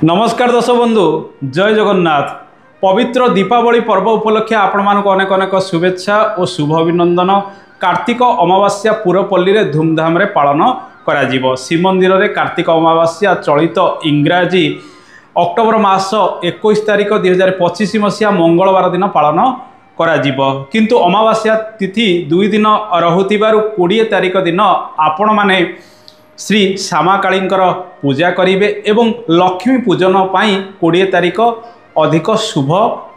नमस्कार दर्शक बंधु जय जगन्नाथ। पवित्र दीपावली पर्व उपलक्षे आपण मानक अनेक अनेक शुभेच्छा और शुभ अभिनंदन। कार्तिक अमावास्या पुरपल्ली रे धूमधाम रे पालन करा जीवो। श्रीमंदिर रे कार्तिक अमावास्या चलित इंग्राजी अक्टोबर मास 21 तारिख 2025 मसीहा मंगलवार दिन पालन करा जीवो। किंतु अमावास्या तिथि 2 दिन रहुतिबारु 20 तारिख दिन आपण माने श्री श्यामाकाळींकर पूजा करेंगे एवं लक्ष्मी पूजन पाई 20 तारिख अधिक शुभ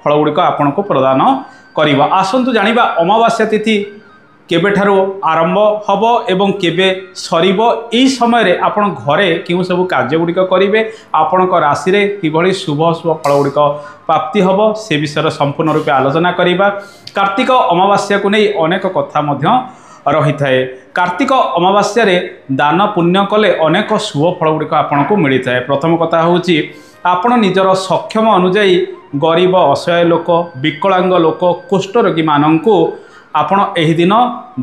फल गुड़िक आपण को प्रदान कर। आसतु जानिबा अमावास्या तिथि केबेठारु आरंभ हब एवं केबे सरीब। एई समय रे आपण घरे केउ सब कार्य गुड़िक करेंगे, आपण राशि रे किभली शुभ शुभ फल गुड़िक प्राप्ति हब से विषय संपूर्ण रूपे आलोचना करिबा। कार्तिक अमावास्या को नहीं अनेक कथा मध्य रही थाए। कार्तिक अमावास्या रे दान पुण्य कले अनेक शुभ फल गुड़िक आपण को मिली थाए। प्रथम कथा होची आपण निजर सक्षम अनुजाई गरीब असहाय लोक विकलांग लोक कुष्ठ रोगी माननकु आपण एही दिन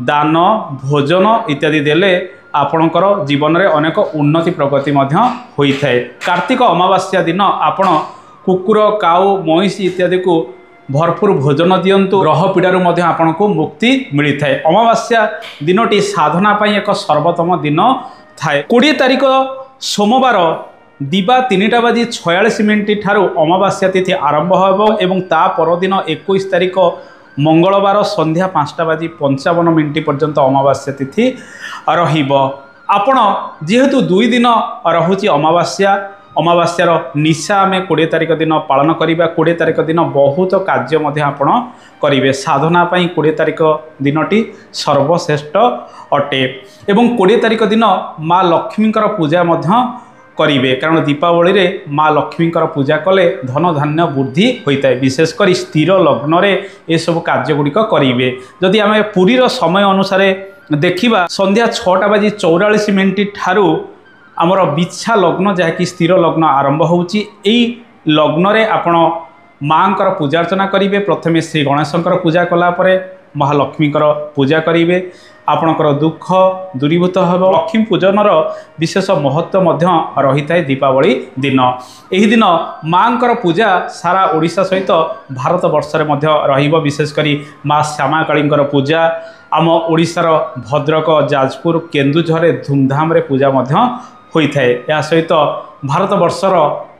दान भोजन इत्यादि देले आपणकर जीवन रे अनेक उन्नति प्रगति मध्य होई थाए। कार्तिक अमावास्या दिन आपण कुकुर काऊ महिषी इत्यादि को भरपूर भोजन दियंतु। ग्रह पीड़ारू मध्य आपण को मुक्ति मिली थाए। अमावास्या दिनटी साधना पाई एक सर्वोत्तम दिन थाए। 20 तारिख सोमवार दिबा 3:46 ठारू अमावास्या तिथि आरंभ होबो एवं ता परदिन 21 तारिख मंगलवार संध्या 5:55 पर्यंत अमावास्या तिथि रहिबो। आपण जेहेतु 2 दिन रहुची अमावास्यार निशा आम 20 तारिख दिन पालन करिबा। 20 तारिख दिन बहुत कार्य मध्य आपण करिवे। साधना पाई 20 तारिख दिनटी सर्वश्रेष्ठ अटे एवं 20 तारिख दिन माँ लक्ष्मींकर पूजा मध्य करिवे। कारण दीपावली रे माँ लक्ष्मींकर पूजा कले धन धान्य वृद्धि होता है। विशेषकर स्थिर लग्न रे ए सब कार्य गुड़िक करिवे। जदि आम पुरीर समय अनुसार देखिबा संध्या 6:44 ठारू आमर बिछा लग्न जहाँकि स्थिर लग्न आरंभ होची। एई लग्न रे आपण माँकर पूजा अर्चना करिवे। प्रथमे श्री गणेशंकर पूजा कला परे महालक्ष्मींकर पूजा करिवे। आपणकर दुख दूरीभूत हेब। लक्ष्मी पूजनर विशेष महत्व मध्य रही थाए दीपावली दिन। एही दिन माँकर पूजा सारा ओडिशा सहित भारत वर्ष रे मध्य रहिबो। विशेषकर माँ श्यामाकाळींकर पूजा आम ओडिशार भद्रक जाजपुर केन्दुझर धूमधाम रे पूजा मध्य होई थाए। या सहित भारत वर्षर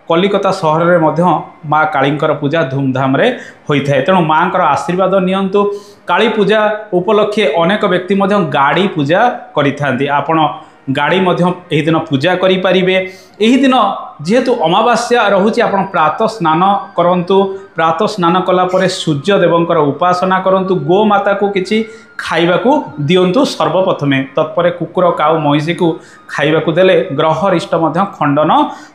कलिकता सहर में मध्य माँ कालींकर पूजा धूमधाम रे होई थाए। तेणु माँकर आशीर्वाद नियंतु। काली पूजा उपलक्षे अनेक व्यक्ति मध्य गाड़ी पूजा करिथांती। आपण गाड़ी मध्य एही दिन पूजा करि परिबे। एही दिन जेहेतु अमावास्या रहुची आपण प्रातः स्नान करंतु। प्रातः स्नान कला परे सूर्य देवंकर उपासना करंतु। गो माता को किछि खाइबाकू दियंतु सर्वप्रथमे। तत्परे कुकुर काऊ महिषी को खाइबाकू देले ग्रह रिष्ट मध्य खंडन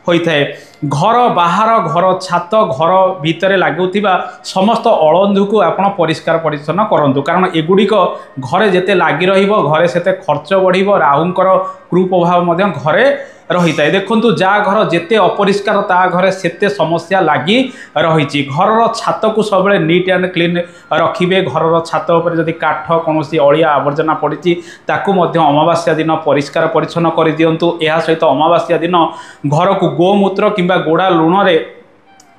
होइथाए। घर बाहर घर छात घर भितरे लागुथिबा समस्त अळंधु को आपण परिष्कार परिच्छन्न करंतु। कारण एगुड़िक घरे जेते लागी रहिबो घरे सेते खर्च बढ़िबो। राहुंकर कुप्रभाव मध्य घरे रही थाए। देखंतु जा घर जेते अपरिष्कार ता घरे सेते समस्या लागी रही। घरर छात को सब नीट एंड क्लीन रखिबे। घरर छात उपर जदि काठ कौनसी अलिया आवर्जना पड़ी ताकू मध्य अमावास्या दिन परिष्कार परिच्छन्न कर दियंतु। या सहित अमावास्या दिन घर को गोमूत्र किंबा गोड़ा लुण रे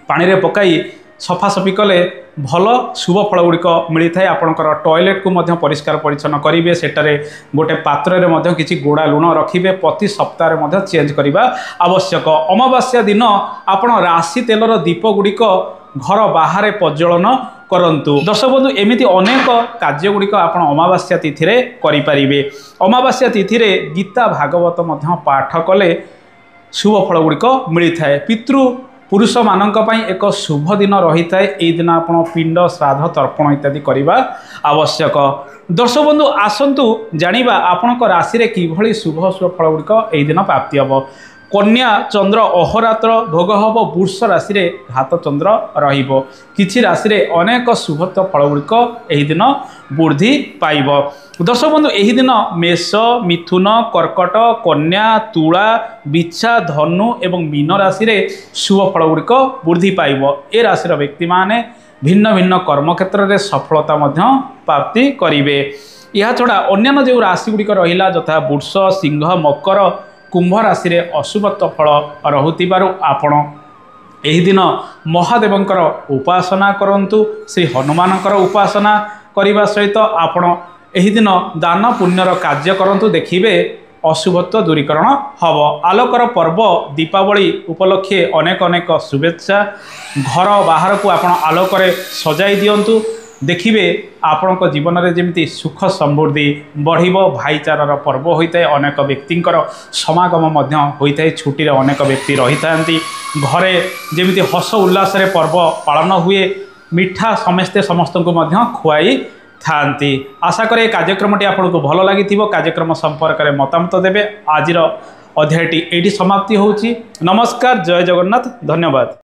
पानी रे पकाई सफासफी कले भल शुभ फल गुड़िक मिलता है। आपणकर टॉयलेट को मध्य परिष्कार परिच्छन्न करेंगे। सेटारे गोटे पात्र रे मध्य किछि गोड़ा लुण रखिबे। प्रति सप्ताह मध्य चेंज करबा आवश्यक। अमावास्या दिन आपण राशि तेलर दीप गुड़िक घर बाहर प्रज्वलन करंतु। दर्शक बंधु एमिति अनेक कार्य गुड़िक आपण अमावास्या तिथि रे करि परिबे। अमावास्या तिथि रे गीता भागवत मध्य पाठ कले शुभ फल गुड़िक मिलता है। पितृ पुरुष मानक पई एक शुभ दिन रही थाए। एई दिन आपण पिंड श्राद्ध तर्पण इत्यादि करबा आवश्यक। दर्शक बंधु आसंतु जानिबा आपणक राशि रे किभली शुभ शुभ फल गुड़िक एई दिन प्राप्ति हबो। कन्या चंद्र अहोरात्र भोग हम। वृष राशि रे घात चंद्र रहिबो। किछि राशि रे अनेक शुभत्व फल गुड़िक एही दिन वृद्धि पाइब। दर्शक बंधु एही दिन मेष मिथुन कर्कट कन्या तुला बिच्छा धनु एवं मीन राशि रे शुभ फल गुड़िक वृद्धि पाइब। ए राशि व्यक्ति माने भिन्न भिन्न कर्म क्षेत्र में सफलता मध्य प्राप्ति करिवे। या छड़ा अन्य जो राशि गुड़िक रहिला यथा वृष सिंह मकर कुंभ राशि रे अशुभत्व फल रहुतिबारु आपण ଏହି ଦିନ ମହାଦେବଙ୍କର ଉପାସନା କରନ୍ତୁ। ଶ୍ରୀ ହନୁମାନଙ୍କର ଉପାସନା କରିବା ସହିତ ଆପଣ ଏହି ଦିନ ଦାନ ପୁଣ୍ୟର କାର୍ଯ୍ୟ କରନ୍ତୁ, ଦେଖିବେ ଅଶୁଭତ୍ୱ ଦୂରୀକରଣ ହେବ। ଆଲୋକର ପର୍ବ ଦୀପାବଳି ଉପଲକ୍ଷେ ଅନେକ ଅନେକ ଶୁଭେଚ୍ଛା। ଘର ବାହାରକୁ ଆପଣ ଆଲୋକରେ ସଜାଇ ଦିଅନ୍ତୁ, ଦେଖିବେ ଆପଣଙ୍କ ଜୀବନରେ ଯେମିତି ସୁଖ ସମୃଦ୍ଧି ବଢ଼ିବ। ଭାଇଚାରାର ପର୍ବ ହୋଇଥାଏ, ଅନେକ ବ୍ୟକ୍ତିଙ୍କର ସମାଗମ ମଧ୍ୟ ହୋଇଥାଏ, ଛୁଟିରେ ଅନେକ ବ୍ୟକ୍ତି ରହିଥାନ୍ତି। ଘରେ ଯେମିତି ହସ ଉଲ୍ଲାସରେ ପର୍ବ ପାଳନ ହୁଏ, ମିଠା ସମସ୍ତେ ସମସ୍ତଙ୍କୁ ମଧ୍ୟ ଖୁଆଇ ଥାନ୍ତି। ଆଶା କରେ କାର୍ଯ୍ୟକ୍ରମଟି ଆପଣଙ୍କୁ ଭଲ ଲାଗିଥିବ। କାର୍ଯ୍ୟକ୍ରମ ସମ୍ପର୍କରେ ମତାମତ ଦେବେ। ଆଜିର ଅଧ୍ୟାୟଟି ଏଇଠି ସମାପ୍ତି ହେଉଛି। ନମସ୍କାର, ଜୟ ଜଗନ୍ନାଥ, ଧନ୍ୟବାଦ।